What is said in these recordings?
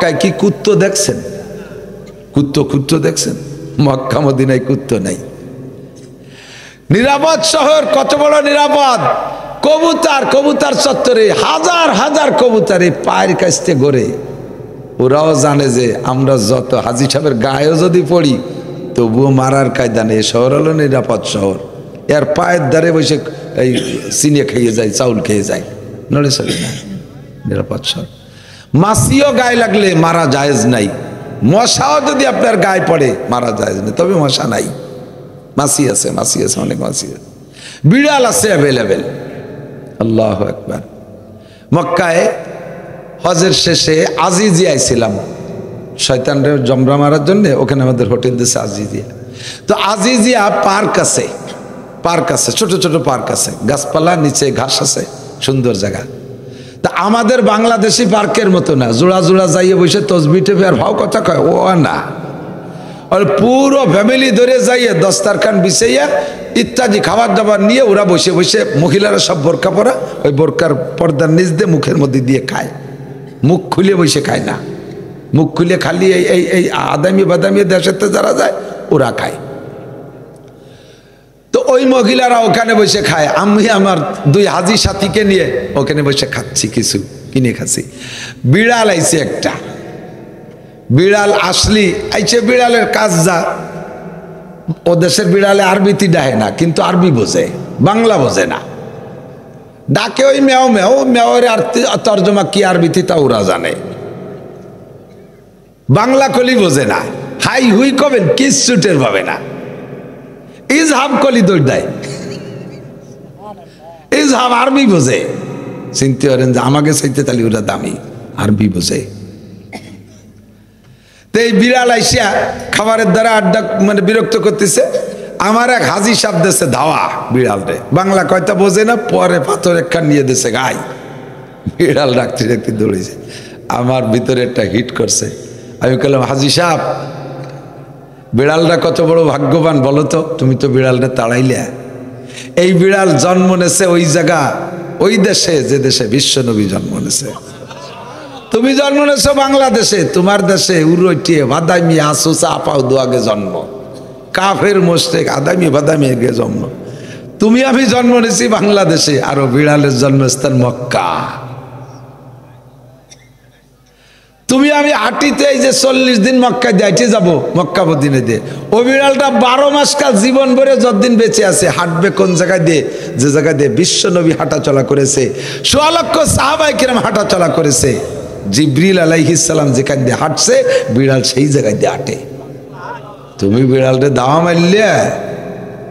মক্কায় কি কুত্তো দেখছেন? কুত্তো দেখছেন? মক্কা মদিনায় কুত্তো নাই। নিরাপদ শহর, কত বড় নিরাপদ। কবুতর চত্বরে হাজার হাজার কবুতর এই পায়ের কাছতে ঘোরে। ওরাও জানে যে আমরা যত হাজী সাহেবের গায়েও যদি পড়ি তবুও মারার কায়দা নেই। শহর হলো নিরাপদ শহর। এর পায়ের দ্বারে বসে এই চিনে খেয়ে যায়, চাউল খেয়ে যায়, নড়ে চলে না। নিরাপদ শহর। মাছিও গায়ে লাগলে মারা জায়েজ নাই। মশাও যদি আপনার গায়ে পড়ে মারা জায়েজ নেই, তবে মশা নাই। মাছি আছে, অনেক মাছি আছে। বিড়াল আছে অ্যাভেলেবেল। আল্লাহু আকবার। মক্কায় হজের শেষে আজিজিয়ায় ছিলাম, শয়তানরে জমরা মারার জন্য। ওখানে আমাদের হোটেল দিয়েছে আজিজিয়া। তো আজিজিয়া পার্ক আছে, ছোট ছোট পার্ক আছে, গাছপালা, নিচে ঘাস আছে, সুন্দর জায়গা। তা আমাদের বাংলাদেশি পার্কের মতো না, জোড়া জোড়া যাইয়ে বসে তসবি টেপে আর ভাও কথা কয়, ও না। আর পুরো ফ্যামিলি ধরে যাইয়ে দস্তারখান বিছাইয়া ইত্যাদি খাবার দাবার নিয়ে ওরা বসে বসে, মহিলারা সব বোরকা পরা, ওই বোরকার পর্দার নিচ দিয়ে মুখের মধ্যে দিয়ে খায়। মুখ খুলে বসে খায় না, মুখ খুলে খালি এই আদামি বাদামি দেশেতে যারা যায় ওরা খায়। তো ওই মহিলারা ওখানে বসে খায়। আমি আমার 2 হাজি সাথীকে নিয়ে ওখানে বসে খাচ্ছি, কিছু কিনে খাচ্ছি। বিড়াল আইছে একটা, বিড়াল আসলি আইছে। বিড়ালের কাজ যা, ও দেশের বিড়ালে আরবিতে ডাহে না, কিন্তু আরবি বোঝে, বাংলা বোঝে না। ডাকে ওই মেও মেও, মেওয়ের তর্জমা কি আরবিতে তা ওরা জানে, বাংলা কলি বোঝে না। হাই হুই কবেন কিচ্ছু টের পাবে না। ইজহাব কলি দৌড় দেয়, ইজহাব আরবি বোঝে। চিনতে পারেন যে আমাকে চাইতে তাহলে ওরা দামি, আরবি বোঝে। তো এই বিড়াল আইসিয়া খাবারের দ্বারা আড্ডা মানে বিরক্ত করতেছে। আমার এক হাজি সাহেব দেশে ধাওয়া বিড়াল রে, বাংলা কয়টা বোঝে না, পরে পাথর একখান নিয়ে দেশে গাই। বিড়াল ডাকতে ডাকতে দৌড়েছে, আমার ভিতরে একটা হিট করছে। আমি বললাম, হাজি সাহেব বিড়ালটা কত বড় ভাগ্যবান বলো তো, তুমি তো বিড়ালটা তাড়াইলে। এই বিড়াল জন্ম নেছে ওই জায়গা, ওই দেশে যে দেশে বিশ্বনবী জন্ম নেছে। তুমি জন্ম নেছো বাংলাদেশে, তোমার দেশে উরটিয়ে বাদামি আসুসা আপাও দোয়াগে জন্ম, কাফের মোশরিক আদামি বাদামি গে জন্ম। তুমি আমি জন্ম নেছি বাংলাদেশে, আরো বিড়ালের জন্মস্থান মক্কা। তুমি আমি হাঁটিতে এই যে 40 দিন মক্কায় যাইতে যাব, মক্কা মদিনা দিয়ে, ও বিড়ালটা 12 মাস কাল জীবন ভরে যতদিন বেঁচে আছে হাঁটবে কোন জায়গায় দিয়ে, যে জায়গায় দিয়ে বিশ্ব নবী হাঁটা চলা করেছে, 100 লক্ষ সাহাবায়ে কেরাম হাঁটা চলা করেছে। জিবরিল আলাইহিস সালাম যেখানে দিয়ে হাঁটছে, বিড়াল সেই জায়গায় দিয়ে হাঁটে। তুমি বিড়ালটা দাওয়া মারলে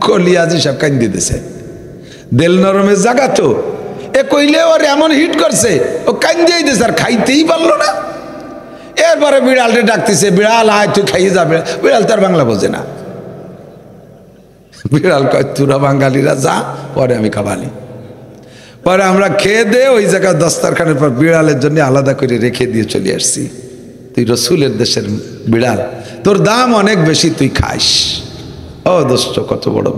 কলিয়াজি সব কান্দি দিতেছে। দেল নরমের জায়গা তো, এ কইলে ওর এমন হিট করছে, ও কান্দিয়েই দিয়েছে, আর খাইতেই পারলো না। এরপরে বিড়ালটা ডাকতেছে, বিড়াল আয় তুই খাইয়ে যাবে। বিড়াল তার বাংলা বোঝে না। বিড়াল কয়, তোরা বাঙালিরা যা, পরে আমি খাবানি। পরে আমরা খেয়ে দে ওই জায়গায় দস্তারখানের পর বিড়ালের জন্য আলাদা করে রেখে দিয়ে চলে আসছি। তুই রসুলের দেশের বিড়াল, তোর দাম অনেক বেশি, তুই খাইস। ও দোস্ত, কত বড়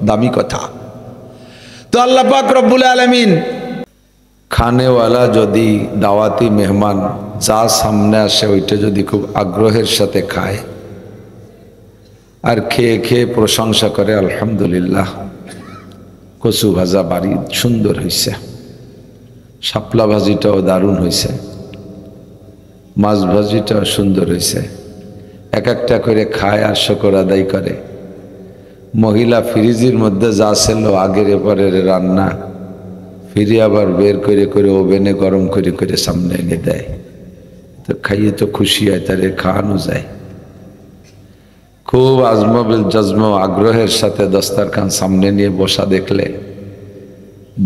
দামি কথা। তো আল্লাহ পাক রব্বুল আলামিন, খানেওয়ালা যদি দাওয়াতি মেহমান যা সামনে আসে ওইটা যদি খুব আগ্রহের সাথে খায় আর খেয়ে খেয়ে প্রশংসা করে, আলহামদুলিল্লাহ কচু ভাজা বাড়ি সুন্দর হয়েছে, শাপলা ভাজিটাও দারুণ হয়েছে, মাছ ভাজিটাও সুন্দর হয়েছে, এক একটা করে খায় আর শুকর আদায় করে। মহিলা ফ্রিজের মধ্যে যা ছিল আগের পরের রান্না ফিরে আবার বের করে করে ওভেনে গরম করে করে সামনে এনে দেয়। তো খাইয়ে তো খুশি হয়, তারে খাওয়ানো যায়। খুব আজমবিল জজম আগ্রহের সাথে দস্তারখান সামনে নিয়ে বসা দেখলে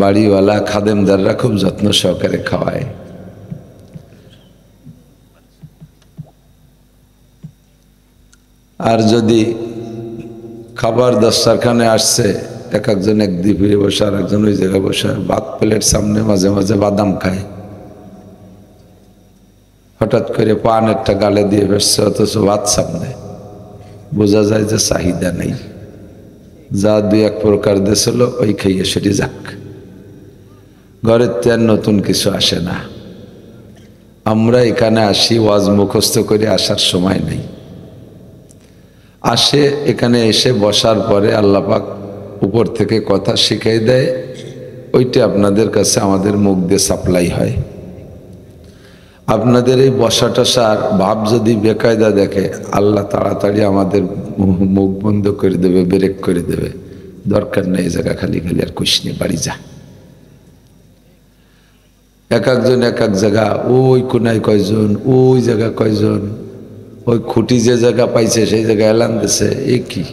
বাড়িওয়ালা খাদেমদাররা খুব যত্ন সহকারে খাওয়ায়। আর যদি খাবার দস্তারখানে আসছে, এক একজন এক দিকে বসে আর একজন ওই জায়গায় বসে, ভাত প্লেট সামনে, মাঝে মাঝে বাদাম খায়, হঠাৎ করে পান একটা গালে দিয়ে বসছে, অথচ ভাত সামনে, বোঝা যায় যে চাহিদা নেই। যা 2-1 প্রকার দিয়েছিল ওই খাইয়ে সেটি যাক, ঘরের তেল নতুন কিছু আসে না। আমরা এখানে আসি ওয়াজ মুখস্থ করে আসার সময় নেই। আসে এখানে এসে বসার পরে আল্লাহ পাক উপর থেকে কথা শিখিয়ে দেয়, ওইটা আপনাদের কাছে আমাদের মুখ দিয়ে সাপ্লাই হয়। আপনাদের এই বসা টসার ভাব যদি বেকায়দা দেখে, আল্লাহ তাড়াতাড়ি আমাদের মুখ বন্ধ করে দেবে, ব্রেক করে দেবে। দরকার নেই এই জায়গা খালি খালি আর কুশনি, বাড়ি যা। এক একজন এক এক জায়গা, ওই কোনায় কয়জন, ওই জায়গা কয়জন, ওই খুঁটি যে জায়গা পাইছে সেই জায়গায় এলান দিছে। এ কি?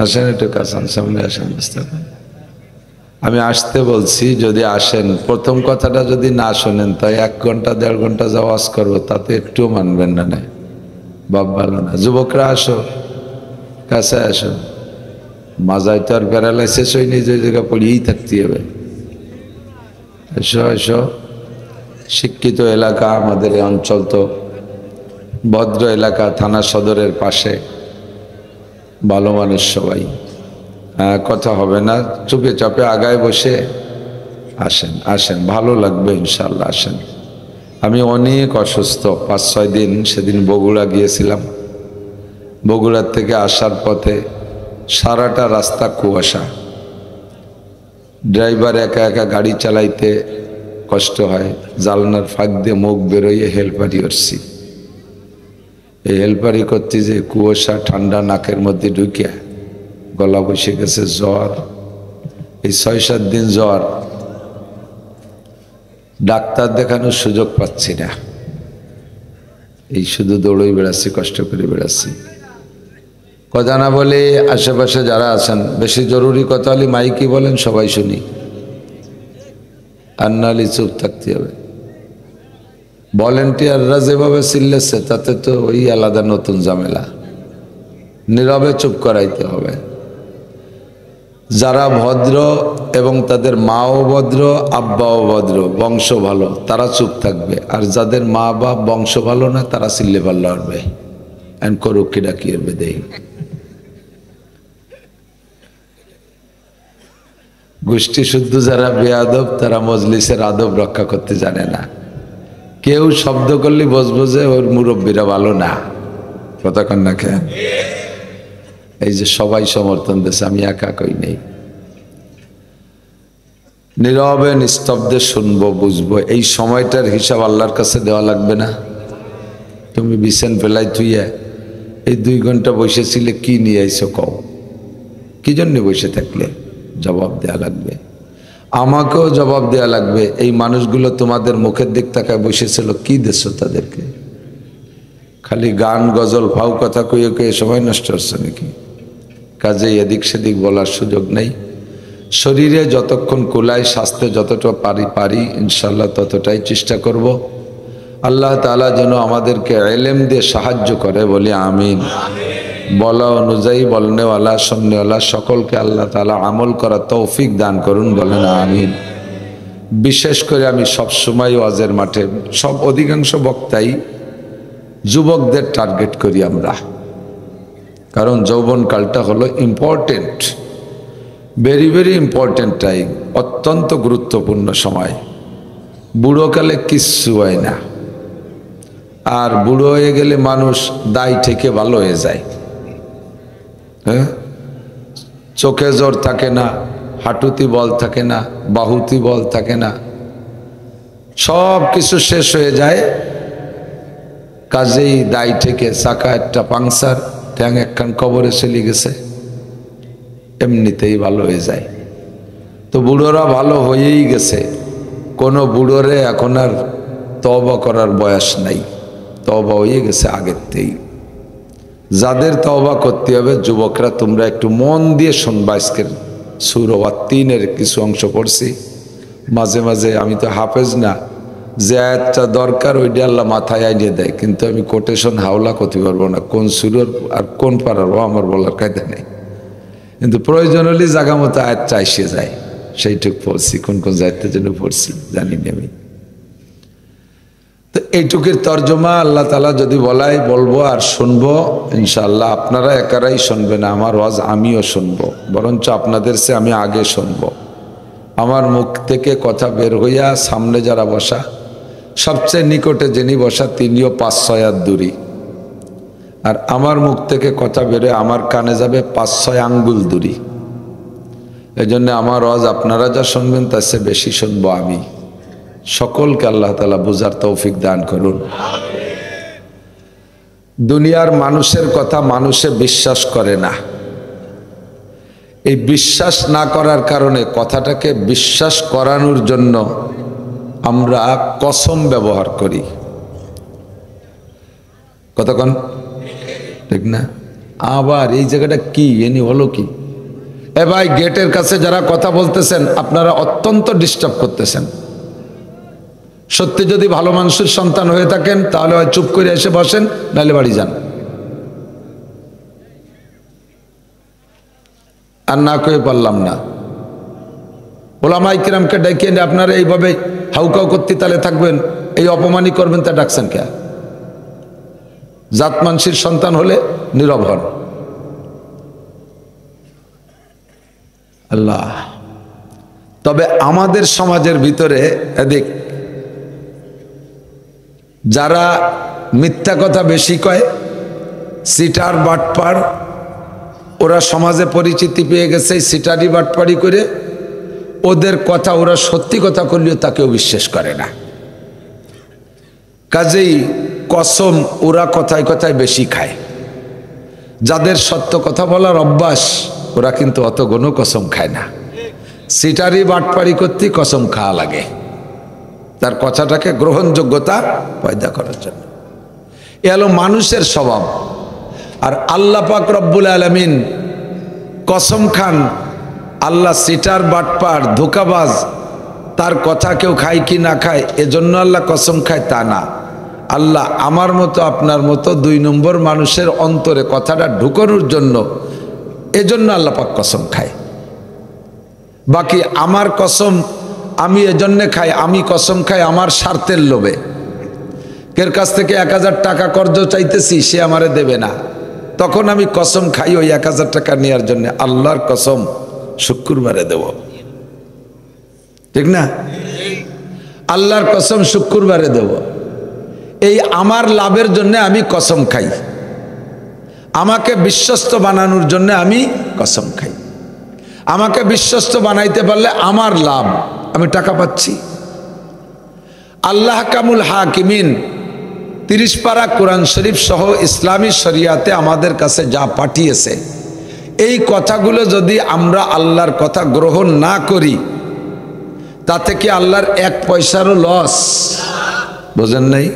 আসেন একটু কাছান, সামনে আসেন। আমি আসতে বলছি, যদি আসেন প্রথম কথাটা যদি না শোনেন তাই 1 ঘন্টা 1.5 ঘন্টা যা ওয়াজ করবো তাতে একটুও মানবেন না। না বাপ ভালো না। যুবকরা আসো, কাছে আসো। মাজায় তো আর প্যারালাইসিস হয়নি যে জায়গা পড়িয়েই থাকতে হবে। এসো এসো। শিক্ষিত এলাকা আমাদের এই অঞ্চল, তো ভদ্র এলাকা, থানা সদরের পাশে, ভালো মানুষ সবাই। কথা হবে না, চুপে চাপে আগায় বসে আসেন আসেন, ভালো লাগবে ইনশাল্লাহ। আসেন। আমি অনেক অসুস্থ, 5-6 দিন সেদিন বগুড়া গিয়েছিলাম। বগুড়ার থেকে আসার পথে সারাটা রাস্তা কুয়াশা, ড্রাইভার একা একা গাড়ি চালাইতে কষ্ট হয়। জালনার ফাঁক দিয়ে মুখ বেরোইয়ে হেলপারি করছি। এই হেলপারি করতে যে কুয়াশা, ঠান্ডা নাকের মধ্যে ঢুকিয়া গলা বসে গেছে, জ্বর। এই 6-7 দিন জ্বর, ডাক্তার দেখানোর সুযোগ পাচ্ছি না। এই শুধু দৌড়ই বেড়াচ্ছি, কষ্ট করে বেড়াচ্ছি। কথা না বলে আশেপাশে যারা আছেন, বেশি জরুরি কথা হলে মাইকি বলেন, সবাই শুনি। আর নাহলে চুপ থাকতে হবে। ভলেন্টিয়াররা যেভাবে চিল্লেছে তাতে তো ওই আলাদা নতুন ঝামেলা। নীরবে চুপ করাইতে হবে। যারা ভদ্র এবং তাদের মাও ভদ্র, আব্বাও ভদ্র, বংশ ভালো, তারা চুপ থাকবে। আর যাদের মা বাপ বংশ ভালো না, তারা চিল্লে পাল্লা উঠবে। এন্ড করুক কি ডাকি এর বেদেই। গোষ্ঠী শুদ্ধ যারা বেয়াদব, তারা মজলিসের আদব রক্ষা করতে জানে না। কেউ শব্দ করলে বসবো যে ওর মুরব্বীরা ভালো না। কথা কন না কেন? এই যে সবাই সমর্থন দিয়েছে, আমি একা কই নেই। নীরবে নিস্তব্ধে শুনবো, বুঝবো। এই সময়টার হিসাব আল্লাহর কাছে দেওয়া লাগবে না? তুমি বিছেন ফেলাই থুইয়া এই 2 ঘন্টা বসেছিলে, কি নিয়ে আইছো কও? কি জন্য বসে থাকলে? জবাব দেওয়া লাগবে। আমাকেও জবাব দেওয়া লাগবে। এই মানুষগুলো তোমাদের মুখের দিক তাকায় বসেছিল, কি দেছো তাদেরকে? খালি গান গজল ফাউ কথা কইয়ে কইয়ে সময় নষ্ট হচ্ছে নাকি? কাজে এদিক সেদিক বলার সুযোগ নেই। শরীরে যতক্ষণ কুলায়, স্বাস্থ্যে যতটা পারি ইনশাল্লাহ ততটাই চেষ্টা করব। আল্লাহ তাআলা যেন আমাদেরকে ইলম দিয়ে সাহায্য করে, বলি আমিন। বলা অনুযায়ী বলনেওয়ালা, শুননেওয়ালা সকলকে আল্লাহ তাআলা আমল করার তৌফিক দান করুন, বলেন আমিন। বিশেষ করে আমি সবসময় ওয়াজের মাঠে অধিকাংশ বক্তাই যুবকদের টার্গেট করি আমরা। কারণ যৌবনকালটা হলো important, very very important time, অত্যন্ত গুরুত্বপূর্ণ সময়। বুড়োকালে কিচ্ছু হয় না। আর বুড়ো হয়ে গেলে মানুষ দায় থেকে ভালো হয়ে যায়। হ্যাঁ, চোখে জ্বর থাকে না, হাঁটুতি বল থাকে না, বাহুতি বল থাকে না, সব কিছু শেষ হয়ে যায়। কাজেই দায় থেকে চাকা একটা পাংচার, ট্যাং একখান কবরে চলে গেছে, এমনিতেই ভালো হয়ে যায়। তো বুড়োরা ভালো হয়েই গেছে। কোনো বুড়োরে এখন আর তওবা করার বয়স নাই, তওবা হয়ে গেছে আগেরতেই। যাদের তওবা করতে হবে, যুবকরা তোমরা একটু মন দিয়ে শুনবা। আজকের সূরা ওয়াত-তিনের কিছু অংশ পড়ছি। মাঝে মাঝে আমি তো হাফেজ না, যে আয়াতটা দরকার ওইটা আল্লাহ মাথায় আইনিয়ে দেয়, কিন্তু আমি কোটেশন হাওলা করতে পারবো না, কোন সূরার আর কোন পারার আমার বলার কায়দা নেই। কিন্তু প্রয়োজন হলে জায়গা মতো আয়াতটা এসে যায়, সেইটুকু পড়ছি। কোন কোন জায়গাতে জন্য পড়ছি জানি না আমি। তো এইটুকুর তর্জমা আল্লাহ তাআলা যদি বলায় বলবো আর শুনবো ইনশাআল্লাহ। আপনারা একারাই শুনবেন আমার ওয়াজ, আমিও শুনবো, বরঞ্চ আপনাদের সে আমি আগে শুনবো। আমার মুখ থেকে কথা বের হইয়া সামনে যারা বসা সবচেয়ে নিকটে যিনি বসা তিনিও 5-6 হাত দূরে, আর আমার মুখ থেকে কথা বেরোয় আমার কানে যাবে 5-6 আঙ্গুল দূরে। এই জন্য আমার ওয়াজ আপনারা যা শুনবেন তার চেয়ে বেশি শুনবো আমি। সকলকে আল্লাহ তাআলা বুঝার তৌফিক দান করুন। দুনিয়ার মানুষের কথা মানুষে বিশ্বাস করে না। এই বিশ্বাস না করার কারণে কথাটাকে বিশ্বাস করানোর জন্য আমরা কসম ব্যবহার করি। কতক্ষণ ঠিক না? আবার এই জায়গাটা কি এনি হলো কি? এ ভাই, গেটের কাছে যারা কথা বলতেছেন আপনারা অত্যন্ত ডিস্টার্ব করতেছেন। সত্যি যদি ভালো মানুষের সন্তান হয়ে থাকেন তাহলে হয় চুপ করে এসে বসেন, নাহলে বাড়ি যান। আর না কয়ে পারলাম না, ওলামায়ে কিরামকে ডেকে এনে আপনারা এইভাবে হাউকাউ করতে তালে থাকবেন, এই অপমানই করবেন, তা ডাকছেন কে? জাত মানসির সন্তান হলে নীরব হন। আল্লাহ। তবে আমাদের সমাজের ভিতরে এদিক যারা মিথ্যা কথা বেশি কয়, সিটার বাটপার, ওরা সমাজে পরিচিতি পেয়ে গেছে সিটারি বাটপারি করে। ওদের কথা ওরা সত্যি কথা করলেও তাকেও বিশ্বাস করে না। কাজেই কসম ওরা কথায় কথায় বেশি খায়। যাদের সত্য কথা বলার অভ্যাস ওরা কিন্তু অত কোনো কসম খায় না। সিটারি বাটপারি করতে কসম খাওয়া লাগে তার কথাটাকে গ্রহণযোগ্যতা পয়দা করার জন্য। এ হলো মানুষের স্বভাব। আর আল্লাহ পাক রব্বুল আলামিন কসম খান, আল্লাহ সিটার বাটপার ধোঁকাবাজ তার কথা কেউ খায় কি না খায় এজন্য আল্লাহ কসম খায় তা না। আল্লাহ আমার মতো আপনার মতো 2 নম্বর মানুষের অন্তরে কথাটা ঢুকানোর জন্য এজন্য আল্লাহ পাক কসম খায়। বাকি আমার কসম আমি এজন্য খাই, আমি কসম খাই আমার স্বার্থের লোভে। কের কাছ থেকে 1000 টাকা কর্জ চাইতেছি, সে আমারে দেবে না, তখন আমি কসম খাই ওই 1000 টাকা নেওয়ার জন্য। আল্লাহর কসম শুক্রবারে দেব, ঠিক না? আল্লাহর কসম শুক্রবারে দেব। এই আমার লাভের জন্য আমি কসম খাই, আমাকে বিশ্বস্ত বানানোর জন্য আমি কসম খাই। আমাকে বিশ্বস্ত বানাইতে পারলে আমার লাভ, আমি টাকা পাচ্ছি। আল্লাহ কামুল হাকিমিন 30 পারা কোরআন শরীফ সহ ইসলামী শরিয়াতে আমাদের কাছে যা পাঠিয়েছে, এই কথাগুলো যদি আমরা আল্লাহর কথা গ্রহণ না করি তাতে কি আল্লাহর 1 পয়সারও লস? বোঝেন নাই?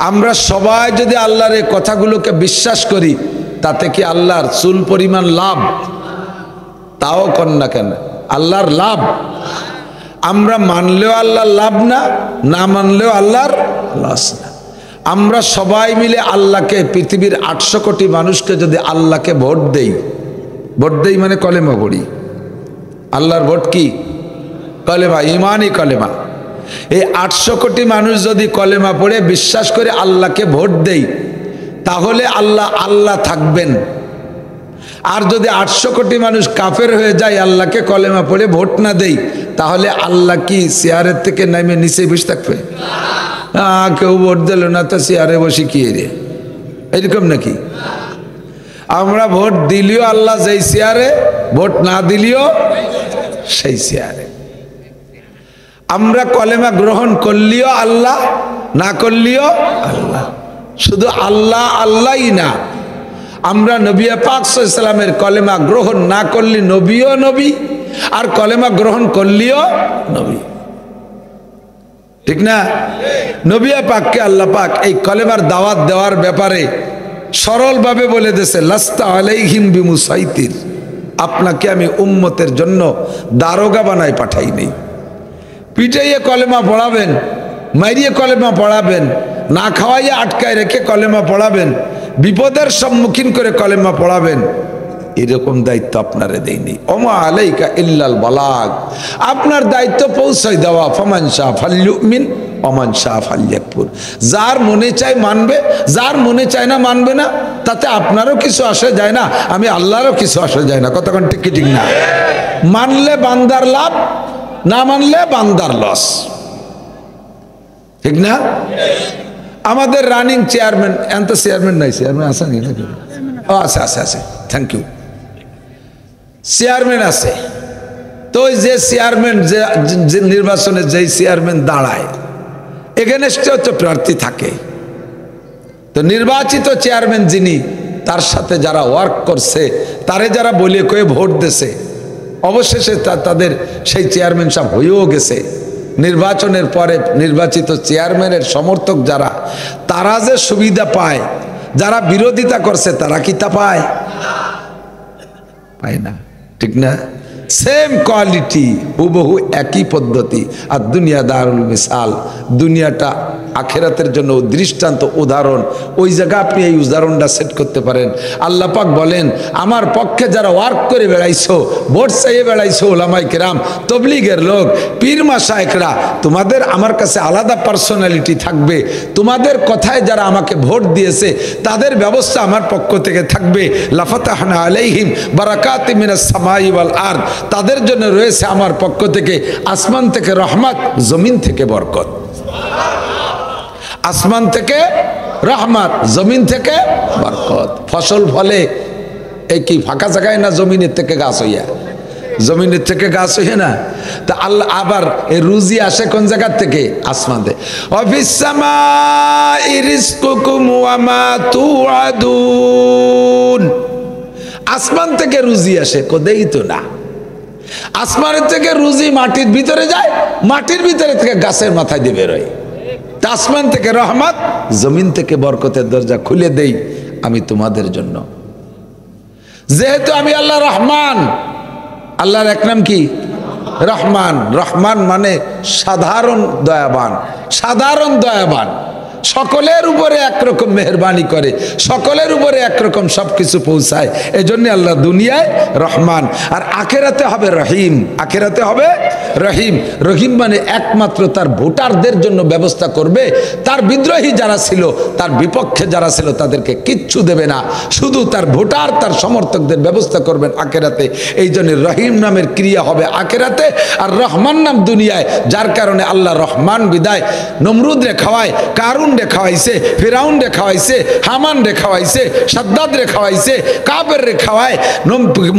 আমরা সবাই যদি আল্লাহর এই কথাগুলোকে বিশ্বাস করি তাতে কি আল্লাহর চুল পরিমাণ লাভ? তাও কর না কেন, আল্লাহর লাভ। আমরা মানলেও আল্লাহর লাভ না, না মানলেও আল্লাহর লস না। আমরা সবাই মিলে আল্লাহকে, পৃথিবীর 800 কোটি মানুষকে যদি আল্লাহকে ভোট দেই, ভোট দেই মানে কলেমা পড়ি। আল্লাহর ভোট কি? কলেমা, ইমানই কলেমা। এই 800 কোটি মানুষ যদি কলেমা পড়ে বিশ্বাস করে আল্লাহকে ভোট দেই তাহলে আল্লাহ আল্লাহ থাকবেন। আর যদি 800 কোটি মানুষ কাফের হয়ে যায়, আল্লাহকে কলেমা পড়ে ভোট না দেই, তাহলে আল্লাহ কি চেয়ারের থেকে নামে নিচে বসে থাকবে? কেউ ভোট দিল না তো চেয়ারে বসে কি রে, এরকম নাকি? আমরা ভোট দিলিও আল্লাহ যেই চেয়ারে, ভোট না দিলিও সেই চেয়ারে। আমরা কলেমা গ্রহণ করলিও আল্লাহ, না করলিও আল্লাহ। শুধু আল্লাহ আল্লাহই না, আমরা নবী পাক সাল্লাল্লাহু আলাইহি ওয়াসাল্লামের কলেমা গ্রহণ না করলে নবীও নবী, আর কলেমা গ্রহণ করলিও নবী, ঠিক না? নবী পাককে আল্লাহ পাক এই কলেমার দাওয়াত দেওয়ার ব্যাপারে সরলভাবে বলে দিয়েছে, লাস্তা আলাইহিম বিমুসাইতির, আপনাকে আমি উম্মতের জন্য দারোগা বানাই পাঠাই নেই। পিটাইয়ে কলেমা পড়াবেন, মারিয়ে কলেমা পড়াবেন, না খাওয়াইয়ে আটকায় রেখে কলেমা পড়াবেন, বিপদের সম্মুখীন করে কলেমা পড়াবেন, এরকম দায়িত্ব আপনারে দেয়নি। ওমা আলাইকা ইল্লাল বালাগ, আপনার দায়িত্ব পৌঁছাই দেওয়া। ফামান শাআ ফালইউমিন ওমান শাআ ফালইয়াকফুর, যার মনে চায় মানবে, যার মনে চায় না মানবে না, তাতে আপনারও কিছু আসে যায় না, আমি আল্লাহরও কিছু আসে যায় না। কতক্ষণ ঠিক ঠিক না? মানলে বান্দার লাভ, না মানলে বান্দার লস। ঠিক না? আমাদের রানিং চেয়ারম্যান, এত চেয়ারম্যান নাই, চেয়ারম্যান আছে নাকি? ও আছে আছে আছে, থ্যাংক ইউ। চেয়ারম্যান আছে। তো ওই যে চেয়ারম্যান, যে নির্বাচনে যেই চেয়ারম্যান দাঁড়ায়, এখানে হচ্ছে প্রার্থী থাকে। তো নির্বাচিত চেয়ারম্যান যিনি, তার সাথে যারা ওয়ার্ক করছে, তারে যারা বলে কয়ে ভোট দিছে, অবশেষে তাদের সেই চেয়ারম্যান সাহেব হয়েও গেছে। নির্বাচনের পরে নির্বাচিত চেয়ারম্যানের সমর্থক যারা, তারা যে সুবিধা পায়, যারা বিরোধিতা করছে তারা কি তা পায়? পায় না, ঠিক না? সেম কোয়ালিটি, হুবহু একই পদ্ধতি। আর দুনিয়া দারুল মিসাল, দুনিয়াটা আখেরাতের জন্য দৃষ্টান্ত, উদাহরণ। ওই জায়গা আপনি এই উদাহরণটা সেট করতে পারেন। আল্লাহ পাক বলেন, আমার পক্ষে যারা ওয়ার্ক করে বেড়াইছো, ভোট চাইয়ে বেড়াইছো, ওলামায়ে কেরাম, তবলিগের লোক, পীর মাশায়েখরা, তোমাদের আমার কাছে আলাদা পার্সোনালিটি থাকবে। তোমাদের কথায় যারা আমাকে ভোট দিয়েছে, তাদের ব্যবস্থা আমার পক্ষ থেকে থাকবে। লাফাতাহনা আলাইহিম বারাকাতিম মিনাস সামাই ওয়াল আরদ, তাদের জন্য রয়েছে আমার পক্ষ থেকে আসমান থেকে রহমত, জমিন থেকে বরকত। আসমান থেকে রহমত, জমিন থেকে বরকত। ফসল ফলে এই কি ফাঁকা জায়গায় না জমিনের থেকে গাছ হইয়া? জমিনের থেকে গাছ হইয়া না? তা আল্লাহ আবার এই রুজি আসে কোন জায়গার থেকে? আসমান থেকে। অফিস সামাই রিজকুকুম ওয়া মা তুআদুন, আসমান থেকে রুজি আসে, কোদেই তো না। আসমানের থেকে রুজি মাটির ভিতরে যায়, মাটির ভিতরে থেকে গাছের মাথায় দিয়ে বেরোয়। আসমান থেকে রহমত, জমিন থেকে বরকতের দরজা খুলে দেই আমি তোমাদের জন্য। যেহেতু আমি আল্লাহ রহমান, আল্লাহর এক নাম কি? রহমান। রহমান মানে সাধারণ দয়াবান, সাধারণ দয়াবান, সকলের উপরে একরকম মেহরবানি করে, সকলের উপরে একরকম সবকিছু পৌঁছায়। এজন্য আল্লাহ দুনিয়ায় রহমান, আর আখেরাতে হবে রহিম। আখেরাতে হবে রহিম। রহিম মানে একমাত্র তার ভোটারদের জন্য ব্যবস্থা করবে। তার বিদ্রোহী যারা ছিল, তার বিপক্ষে যারা ছিল, তাদেরকে কিচ্ছু দেবে না, শুধু তার ভোটার, তার সমর্থকদের ব্যবস্থা করবেন আখেরাতে। এই জন্য রহিম নামের ক্রিয়া হবে আখেরাতে, আর রহমান নাম দুনিয়ায়। যার কারণে আল্লাহ রহমান বিদায় নমরুদ রে খাওয়ায়, কারুন রে খাওয়াইছে, ফিরাউন রে খাওয়াইছে, হামান রে খাওয়াইছে, সাদ্দাদ রে খাওয়াইছে, কাফের রে খাওয়ায়,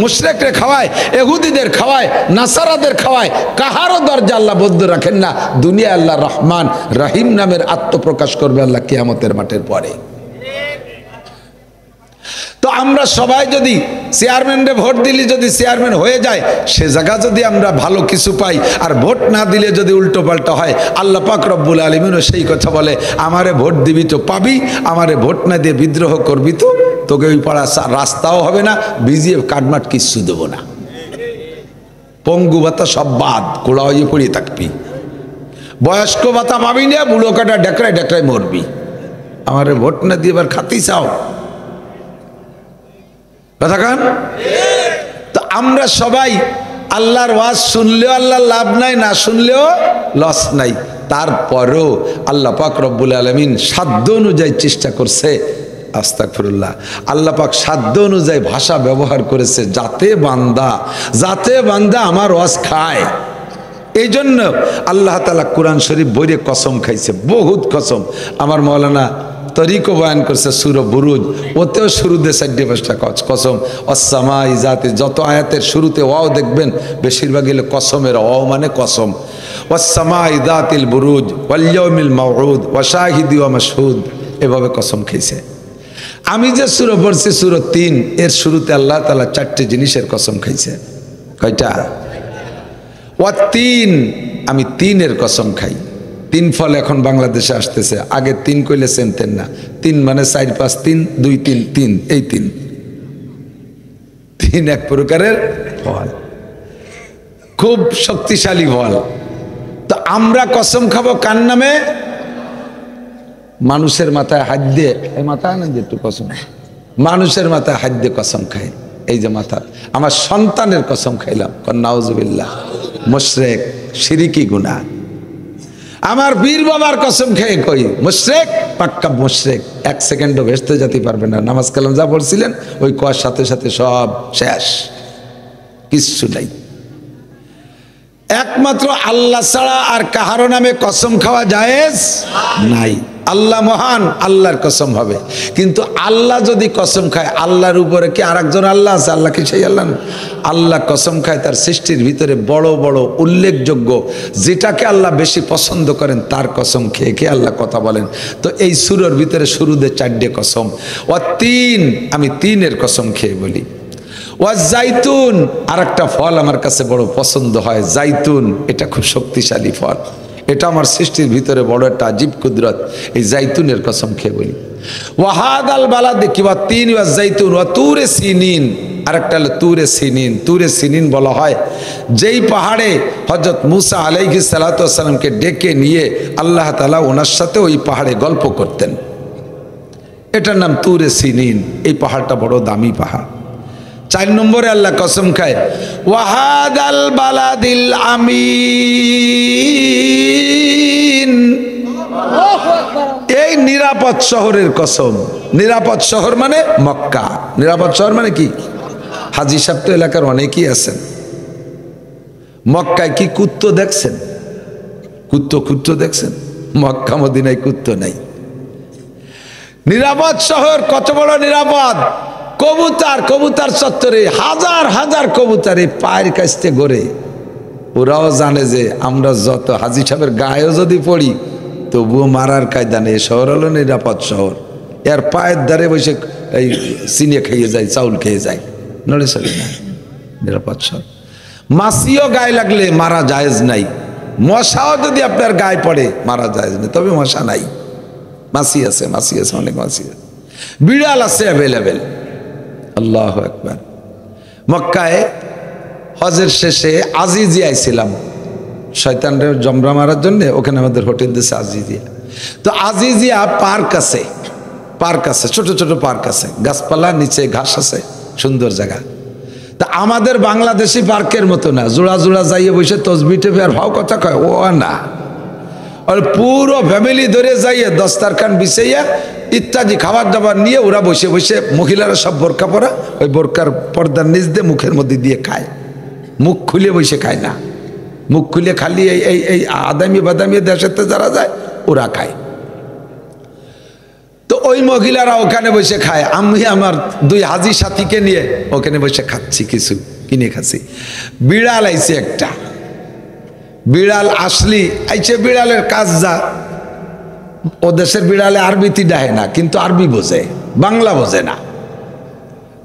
মুশরিক রে খাওয়ায়, ইহুদিদের খাওয়ায়, নাসারাদের খাওয়ায়। কাহারও দরজা আল্লাহ বদ্ধ রাখেন না। দুনিয়া আল্লাহ রহমান রহিম নামের আত্মপ্রকাশ করবে আল্লাহ কিয়ামতের মাঠের পরে। তো আমরা সবাই যদি চেয়ারম্যানরে ভোট দিলে যদি চেয়ারম্যান হয়ে যায়, সে জায়গা যদি আমরা ভালো কিছু পাই, আর ভোট না দিলে যদি উল্টো পাল্টা হয়, আল্লাহ পাক রব্বুল আলামিনও সেই কথা বলে, আমারে ভোট দিবি তো পাবি, আমারে ভোট না দিয়ে বিদ্রোহ করবি তো তোকে ওই পাড়া রাস্তাও হবে না, বিজিএফ কাটমাট কিচ্ছু দেবো না, পঙ্গু ভাতা সব বাদ, কোড়া হয়ে পড়িয়ে থাকবি, বয়স্ক ভাতা পাবি না, বুড়ো কাটা ডেকরায় ডেকরায় মরবি, আমারে ভোট না দিয়ে এবার খাতি চাও কথা কান। তো আমরা সবাই আল্লাহর ওয়াজ শুনলেও আল্লাহর লাভ নাই, না শুনলেও লস নাই। তারপরেও আল্লাহ পাক রব্বুল আলামিন সাধ্য অনুযায়ী চেষ্টা করছে, আস্তাগফিরুল্লাহ, আল্লাহ পাক সাধ্য অনুযায়ী ভাষা ব্যবহার করেছে, যাতে বান্দা আমার ওয়াজ খায়। এই জন্য আল্লাহ তাআলা কোরআন শরীফ বইরে কসম খাইছে, বহুত কসম। আমার মাওলানা তরিকও বয়ান করছে সূরা বুরুজ, ওতেও শুরুতে 4-5টা কসম। অসসামাই জাতি, যত আয়াতের শুরুতে ওয়াও দেখবেন বেশিরভাগ হলো কসমের, ওয়াও মানে কসম। অসসামাই জাতিল বুরুজ ওয়াল ইয়াউমিল মাউউদ ওয়া শাহিদি ওয়া মাশহুদ, এভাবে কসম খাইছে। আমি যে সূরা পড়ছি সূরা 3, এর শুরুতে আল্লাহ তাআলা 4টে জিনিসের কসম খাইছে। কয়টা? ওয়া 3, আমি 3-এর কসম খাই। 3 ফল এখন বাংলাদেশে আসতেছে, আগে 3 কইলে চেনতেন না। 3 মানে 4, 5, 3, 2, 3, 3, এই 3 এক প্রকারের ফল, খুব শক্তিশালী ফল। তো আমরা কসম খাবো কার নামে? মানুষের মাথায় হাত দিয়ে, এই মাথায় না একটু কসম, মানুষের মাথায় হাত দিয়ে কসম খাই। এই যে মাথা, আমার সন্তানের কসম খাইলাম, নাউজুবিল্লাহ, মুশরিক, শিরকি গুনাহ। আমার বীর বাবার কসম খেয়ে কই মুশরিক, পাক্কা মুশরিক, 1 সেকেন্ডও ভেস্তে যেতে পারবে না। নামাজ কালাম যা পড়ছিলেন ওই কোয়ার সাথে সাথে সব শেষ, কিচ্ছু নাই। একমাত্র আল্লাহ ছাড়া আর কাহারো নামে কসম খাওয়া জায়েজ নাই। আল্লাহ মহান, আল্লাহর কসম হবে। কিন্তু আল্লাহ যদি কসম খায়, আল্লাহর উপরে কি আরেকজন আল্লাহ আছে? আল্লাহ কি সেই আল্লাহ? আল্লাহ কসম খায় তার সৃষ্টির ভিতরে বড় বড় উল্লেখযোগ্য যেটাকে আল্লাহ বেশি পছন্দ করেন তার কসম খেয়ে খেয়ে আল্লাহ কথা বলেন। তো এই সূরার ভিতরে শুরুতে 4টে কসম। তিন, আমি 3-এর কসম খেয়ে বলি। জাইতুন, আর একটা ফল আমার কাছে বড় পছন্দ হয়, জাইতুন। এটা খুব শক্তিশালী ফল, এটা আমার সৃষ্টির ভিতরে বড় একটা আজীব কুদরত। এই জাইতুনের কসম খেয়ে বলি। ওয়াহাদাল বালাদে কি ওয়া তিন ওয়া জাইতুন ওয়া তুরে সিনিন, আর একটা হলো তুরে সিনিন। তুরে সিনিন বলা হয় যেই পাহাড়ে হযরত মুসা আলাইহিস সালাতু ওয়াস সালামকে ডেকে নিয়ে আল্লাহ তাআলা ওনার সাথে ওই পাহাড়ে গল্প করতেন, এটার নাম তুরে সিনিন। এই পাহাড়টা বড় দামি পাহাড়। 4 নম্বরে আল্লাহ কসম খায় ওয়াহাদাল বালাদিল আমিন, এই নিরাপদ শহরের কসম। নিরাপদ শহর মানে মক্কা। নিরাপদ শহর মানে কি? হাজী সাহেব তো এলাকার অনেকেই আছেন। মক্কায় কি কুত্তো দেখছেন? কুত্তো দেখছেন? মক্কা মদিনায় কুত্তো নাই। নিরাপদ শহর কত বড় নিরাপদ! কবুতর চত্বরে হাজার হাজার কবুতর এই পায়ের কাছতে ঘোরে। ওরাও জানে যে আমরা যত হাজী সাহেবের গায়েও যদি পড়ি তবুও মারার কায়দা নেই। শহর হলো নিরাপদ শহর। এর পায়ের ধারে বসে এই চিনে খেয়ে যায়, চাউল খেয়ে যায়, নড়ে চলে না। নিরাপদ শহর। মাছিও গায়ে লাগলে মারা জায়েজ নাই। মশাও যদি আপনার গায়ে পড়ে মারা জায়েজ নেই, তবে মশা নাই। মাছি আছে, অনেক মাছি আছে। বিড়াল আছে অ্যাভেলেবেল। আল্লাহু আকবার। মক্কায় হজের শেষে আজিজিয়া আইছিলাম শয়তানরে জমরা মারার জন্য। ওখানে আমাদের হোটেল দিয়েছে আজিজিয়া। তো আজিজিয়া পার্ক আছে, ছোট ছোট পার্ক আছে, গাছপালা, নিচে ঘাস আছে, সুন্দর জায়গা। তা আমাদের বাংলাদেশি পার্কের মতো না, জোড়া জোড়া যাইয়ে বসে তসবি টেপে আর ভাও কথা কয়, ও না। আর পুরো ফ্যামিলি ধরে যাইয়ে দস্তারখান বিছাইয়া ইত্যাদি খাবার দাবার নিয়ে ওরা বসে বসে, মহিলারা সব বোরকা পরা, ওই বোরকার পর্দার নিচ দিয়ে মুখের মধ্যে দিয়ে খায়। মুখ খুলে বসে খায় না, মুখ খুলে খালি এই আদামি বাদামি দেশেতে যারা যায় ওরা খায়। তো ওই মহিলারা ওখানে বসে খায়। আমি আমার 2 হাজী সাথীকে নিয়ে ওখানে বসে খাচ্ছি, কিছু কিনে খাচ্ছি। বিড়াল আইছে একটা। বিড়াল আসলি আইছে, বিড়ালের কাজ যা, ও দেশের বিড়ালে আরবিতে ডাহে না, কিন্তু আরবি বোঝে, বাংলা বোঝে না।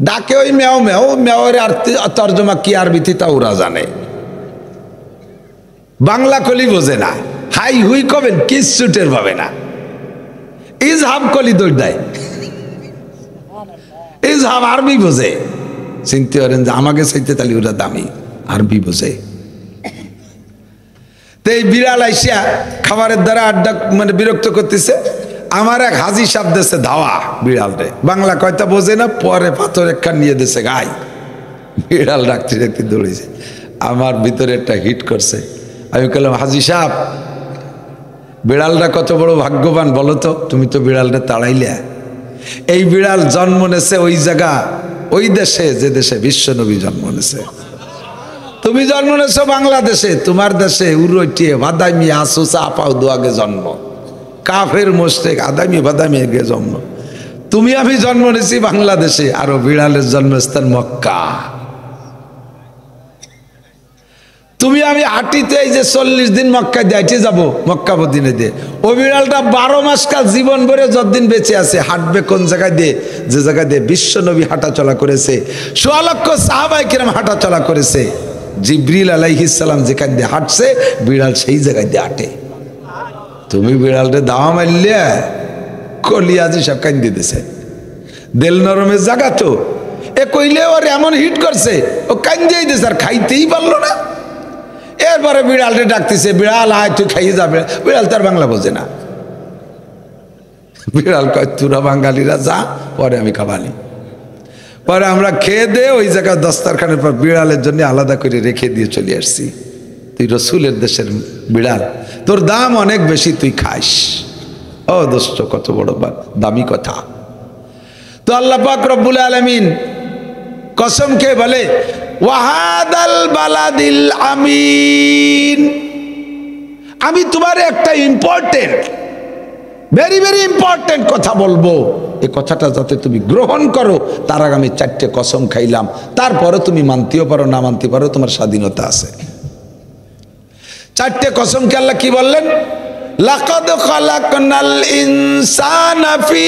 ডাকে ওই মেও মেও, মেওয়ের আর তর্জমা কি আরবিতে তা ওরা জানে, বাংলা কলি বোঝে না। হাই হুই কবেন কিচ্ছু টের পাবে না। ইজহাব কলি দৌড় দেয়। ইজহাব আরবি বোঝে। চিনতে পারেন যে আমাকে চাইতে তাহলে ওরা দামি, আরবি বোঝে। তো এই বিড়াল আইসিয়া খাবারের দ্বারা আড্ডা মানে বিরক্ত করতেছে। আমার এক হাজী সাহেব দেশে ধাওয়া বিড়াল রে, বাংলা কয়টা বোঝে না, পরে পাথর একখান নিয়ে দেশে গায়ে। বিড়াল রাখতে রাখতে দৌড়েছে। আমার ভিতরে একটা হিট করছে। আমি বললাম, হাজী সাহেব বিড়ালটা কত বড় ভাগ্যবান বলো তো, তুমি তো বিড়ালটা তাড়াইলে। এই বিড়াল জন্ম নেছে ওই জায়গা, ওই দেশে যে দেশে বিশ্বনবী জন্ম নেছে। তুমি জন্ম নেছো বাংলাদেশে, তোমার দেশে উরটিয়ে বাদামি আসুসা আপাও দোয়াগে জন্ম, কাফের মোশরিক আদামি বাদামি আগে জন্ম। তুমি আমি জন্ম নেছি বাংলাদেশে, আর বিড়ালের জন্মস্থান মক্কা। তুমি আমি হাঁটিতে এই যে 40 দিন মক্কা দিয়ে হাঁটে যাবো, মক্কা মদিনা দিয়ে। ও বিড়ালটা 12 মাস কাল জীবন ভরে যতদিন বেঁচে আছে হাঁটবে কোন জায়গায় দিয়ে? যে জায়গা দিয়ে বিশ্ব নবী হাঁটা চলা করেছে, 100 লক্ষ সাহাবায়ে কিরাম হাঁটা চলা করেছে। জিবরিল আলাইহিস সালাম যেখান দিয়ে হাঁটছে, বিড়াল সেই জায়গায় দিয়ে হাঁটে। তুমি বিড়ালটা দাওয়া মারলে কলিয়াজি সব কান দিয়ে দিছে। দেল নরমের জায়গা তো, এ কইলে ওর এমন হিট করছে, ও কান দিয়ে দিছে, আর খাইতেই পারলো না। এরপরে বিড়ালটা ডাকতেছে, বিড়াল আয় তুই খাইয়ে যাবে। বিড়াল তার বাংলা বোঝে না। বিড়াল কয়, তোরা বাঙালিরা যা, পরে আমি খাবানি। পরে আমরা খেয়ে দে ওই জায়গায় দস্তারখানের পর বিড়ালের জন্য আলাদা করে রেখে দিয়ে চলে আসছি। তুই রসুলের দেশের বিড়াল, তোর দাম অনেক বেশি, তুই খাইস। ও দোস্ত, কত বড় দামি কথা। তো আল্লাহ পাক রব্বুল আলামিন কসম খেয়ে বলে, ওয়াহাদাল বালাদিল আমিন, আমি তোমার একটা ইম্পর্টেন্ট, ভেরি ভেরি ইম্পর্টেন্ট কথা বলবো, এই কথাটা যাতে তুমি গ্রহণ করো তার আগে আমি 4টে কসম খাইলাম, তারপরে তুমি মানতেও পারো না মানতে পারো, তোমার স্বাধীনতা আছে। 4টে কসমকে আল্লাহ কি বললেন? লাকাদ খালাকনাল ইনসানা ফি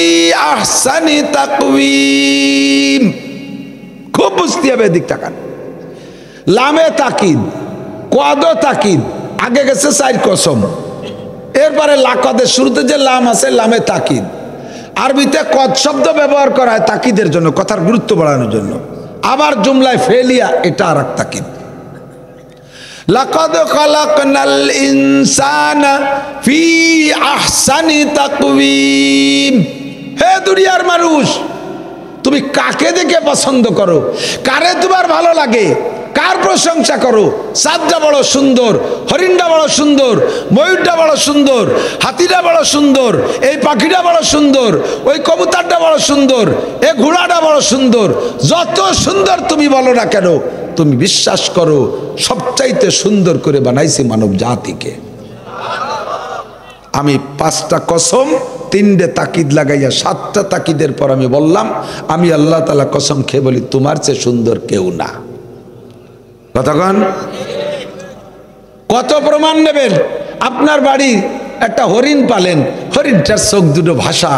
আহসানি তাকওয়িম। খুব বুঝতে হবে, এদিক তাকান। লামে তাকিদ, কদ তাকিদ, আগে গেছে 4 কসম, এরপরে লাকাদের শুরুতে যে লাম আছে লামে তাকিদ। আরবিতে কদ শব্দ ব্যবহার করা হয় তাকিদের জন্য, কথার গুরুত্ব বাড়ানোর জন্য। আবার জুমলায় ফেলিয়া, এটা আর এক তাকিদ। লাকাদ খালাকনাল ইনসানা ফি আহসানি তাকওয়িম। হে দুনিয়ার মানুষ, তুমি কাকে দেখে পছন্দ করো, কারে তোমার ভালো লাগে, কার প্রশংসা করো? চাঁদটা বড় সুন্দর, হরিণটা বড় সুন্দর, ময়ূরটা বড় সুন্দর, হাতিটা বড় সুন্দর, এই পাখিটা বড় সুন্দর, ওই কবুতরটা বড় সুন্দর, এই ঘোড়াটা বড় সুন্দর, যত সুন্দর তুমি বলো না কেন, তুমি বিশ্বাস করো সবচাইতে সুন্দর করে বানাইছি মানব জাতিকে। আমি 5টা কসম, 3টে তাকিদ লাগাইয়া 7টা তাকিদের পর আমি বললাম, আমি আল্লাহ তাআলা কসম খেয়ে বলি তোমার চেয়ে সুন্দর কেউ না। কতক্ষণ? কত প্রমাণ নেবেন? আপনার বাড়ি একটা হরিণ পালেন, হরিণটার চোখ দুটো ভাষা,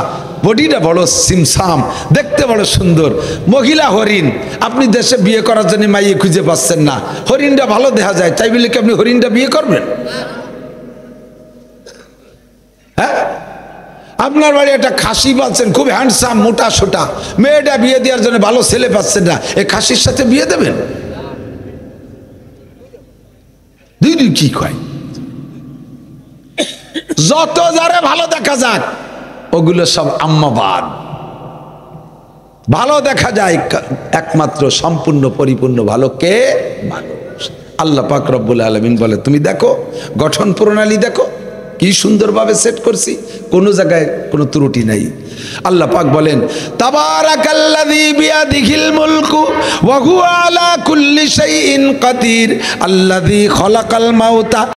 বডিটা বড় সিমসাম, দেখতে বড় সুন্দর, মহিলা হরিণ। আপনি দেশে বিয়ে করার জন্য মাইয়ে খুঁজে পাচ্ছেন না, হরিণটা ভালো দেখা যায়, তাই বলে কি আপনি হরিণটা বিয়ে করবেন? হ্যাঁ? আপনার বাড়ি একটা খাসি পাচ্ছেন, খুব হ্যান্ডসাম, মোটা সোটা, মেয়েটা বিয়ে দেওয়ার জন্য ভালো ছেলে পাচ্ছেন না, এই খাসির সাথে বিয়ে দেবেন? দুই কি কয়? যত যারে ভালো দেখা যাক ওগুলো সব আম্মাবাদ। ভালো দেখা যায় একমাত্র সম্পূর্ণ পরিপূর্ণ ভালো কে? মানুষ। আল্লাহ পাক রব্বুল আলামিন বলে তুমি দেখো গঠন প্রণালী, দেখো কি সুন্দরভাবে সেট করছি, কোনো জায়গায় কোনো ত্রুটি নাই। আল্লাহ পাক বলেন তাবারাকাল্লাযী বিয়াদিহিল মুলকু ওয়া হুয়া আলা কুল্লি শাইইন কাদির আল্লাযী খালাকাল মাউতা